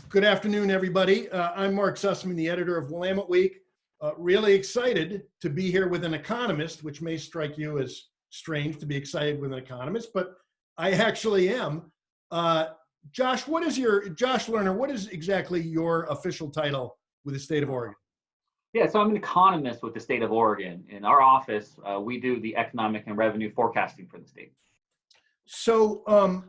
Good afternoon, everybody. I'm Mark Sussman, the editor of Willamette Week. Really excited to be here with an economist, which may strike you as strange to be excited with an economist, but I actually am. Josh Lerner, what is exactly your official title with the state of Oregon? Yeah, so I'm an economist with the state of Oregon. In our office, we do the economic and revenue forecasting for the state. So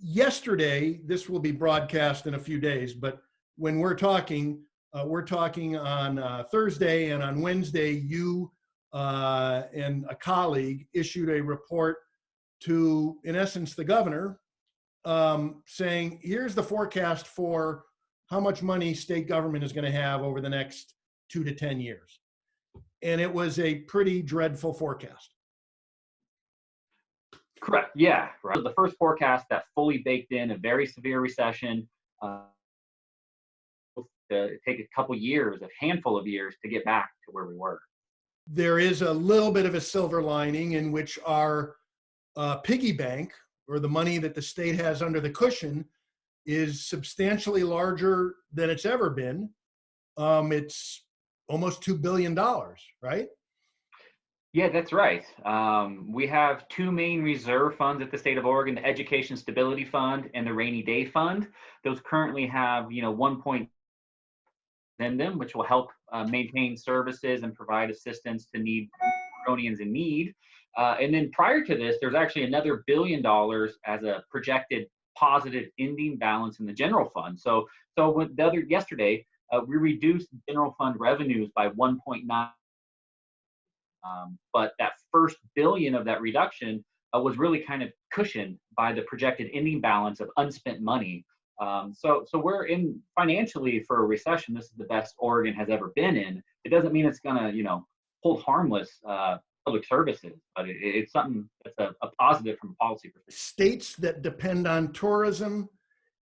yesterday, this will be broadcast in a few days, but when we're talking on Thursday, and on Wednesday, you and a colleague issued a report to, in essence, the governor, saying, here's the forecast for how much money state government is going to have over the next 2 to 10 years. And it was a pretty dreadful forecast. Correct. Yeah. Right. So the first forecast that fully baked in a very severe recession. Take a couple years, a handful of years to get back to where we were. There is a little bit of a silver lining in which our piggy bank, or the money that the state has under the cushion, is substantially larger than it's ever been. It's almost $2 billion, right? Yeah, that's right. We have two main reserve funds at the state of Oregon: the Education Stability Fund and the Rainy Day Fund. Those currently have, 1 point in them, which will help maintain services and provide assistance to Oregonians in need. And then prior to this, there's actually another $1 billion as a projected positive ending balance in the general fund. So yesterday, we reduced general fund revenues by 1.9. But that first billion of that reduction was really kind of cushioned by the projected ending balance of unspent money. So we're in financially for a recession. This is the best Oregon has ever been in. It doesn't mean it's going to, hold harmless public services, but it's something that's a positive from a policy perspective. States that depend on tourism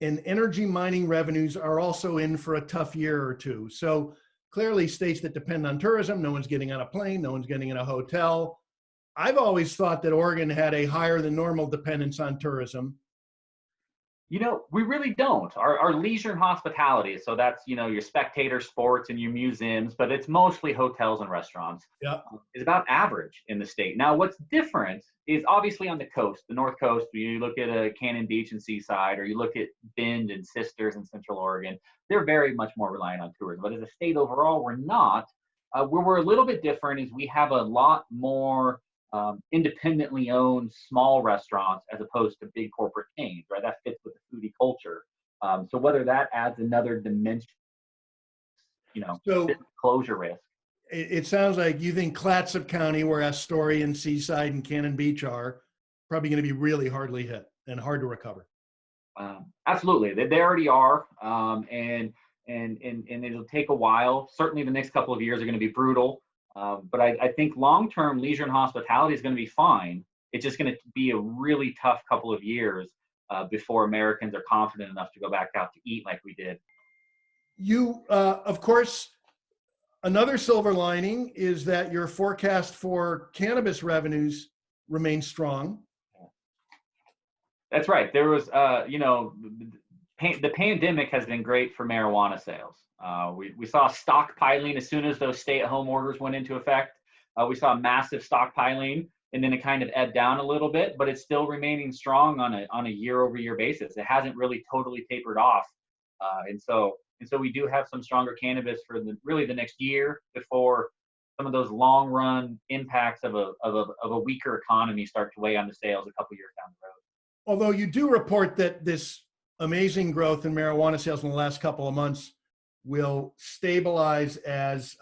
and energy mining revenues are also in for a tough year or two. So clearly, states that depend on tourism, no one's getting on a plane, no one's getting in a hotel. I've always thought that Oregon had a higher than normal dependence on tourism. We really don't. Our leisure and hospitality, so that's, your spectator sports and your museums, but it's mostly hotels and restaurants. Yeah. Is about average in the state. Now, what's different is obviously on the coast, the North Coast. You look at Cannon Beach and Seaside, or you look at Bend and Sisters in Central Oregon. They're very much more reliant on tourism. But as a state overall, we're not. Where we're a little bit different is we have a lot more independently owned small restaurants as opposed to big corporate chains, right? That fits with the foodie culture. So whether that adds another dimension, closure risk. It sounds like you think Clatsop County, where Astoria and Seaside and Cannon Beach are, probably going to be really hardly hit and hard to recover. Absolutely, they already are, and it'll take a while. Certainly, the next couple of years are going to be brutal. But I think long-term leisure and hospitality is going to be fine. It's just going to be a really tough couple of years before Americans are confident enough to go back out to eat like we did. Of course, another silver lining is that your forecast for cannabis revenues remains strong. That's right. There was, the pandemic has been great for marijuana sales. We saw stockpiling as soon as those stay-at-home orders went into effect. We saw massive stockpiling, and then it kind of ebbed down a little bit, but it's still remaining strong on a year-over-year basis. It hasn't really totally tapered off, and so we do have some stronger cannabis for the next year before some of those long-run impacts of a weaker economy start to weigh on the sales a couple years down the road. Although you do report that this amazing growth in marijuana sales in the last couple of months will stabilize as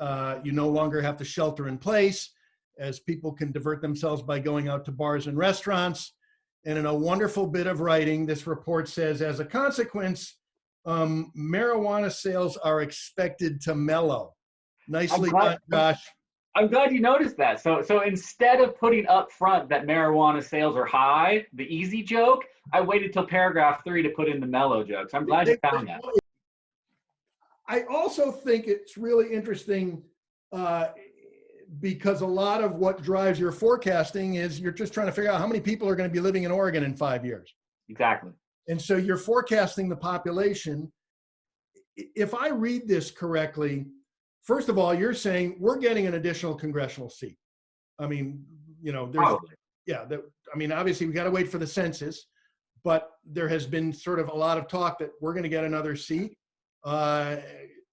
you no longer have to shelter in place, as people can divert themselves by going out to bars and restaurants. And in a wonderful bit of writing, this report says, as a consequence, marijuana sales are expected to mellow. Nicely done, Josh. I'm glad you noticed that. So instead of putting up front that marijuana sales are high, the easy joke, I waited till paragraph 3 to put in the mellow jokes. I'm glad you found that. I also think it's really interesting because a lot of what drives your forecasting is you're just trying to figure out how many people are going to be living in Oregon in 5 years. Exactly. And so you're forecasting the population, if I read this correctly, first of all, you're saying we're getting an additional congressional seat. I mean, there's, Probably. yeah, I mean, obviously we got to wait for the census, but there has been sort of a lot of talk that we're going to get another seat.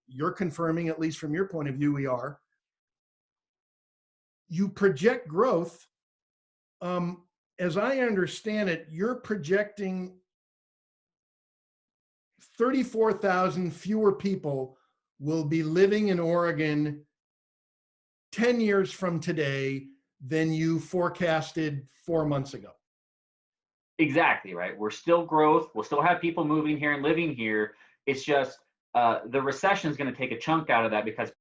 You're confirming, at least from your point of view, we are. You project growth. As I understand it, you're projecting 34,000 fewer people will be living in Oregon 10 years from today than you forecasted 4 months ago. Exactly, right. We're still growth. We'll still have people moving here and living here. It's just the recession is going to take a chunk out of that because,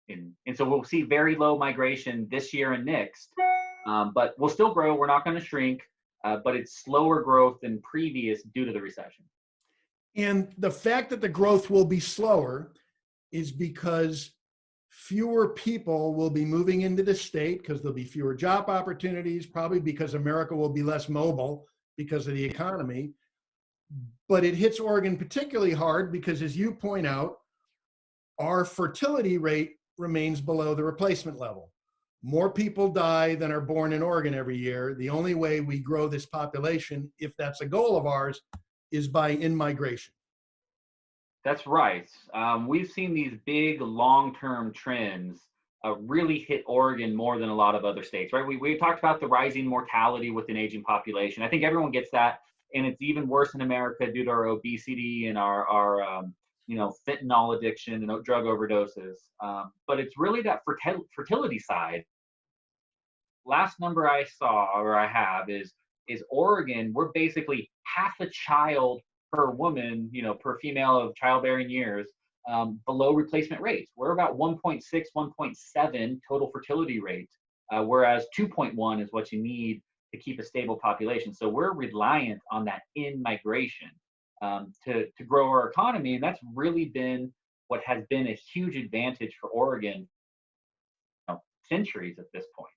and so we'll see very low migration this year and next. But we'll still grow. We're not going to shrink, but it's slower growth than previous due to the recession. And the fact that the growth will be slower is because fewer people will be moving into the state because there'll be fewer job opportunities, probably because America will be less mobile because of the economy. But it hits Oregon particularly hard because, as you point out, our fertility rate remains below the replacement level. More people die than are born in Oregon every year. The only way we grow this population, if that's a goal of ours, is by in-migration. That's right. We've seen these big long-term trends really hit Oregon more than a lot of other states, right? We talked about the rising mortality with an aging population. I think everyone gets that, and it's even worse in America due to our obesity and our fentanyl addiction and drug overdoses. But it's really that fertility side. Last number I saw or I have is Oregon. We're basically half a child per woman, per female of childbearing years, below replacement rates. We're about 1.6, 1.7 total fertility rate, whereas 2.1 is what you need to keep a stable population. So we're reliant on that in-migration to grow our economy, and that's really been what has been a huge advantage for Oregon centuries at this point.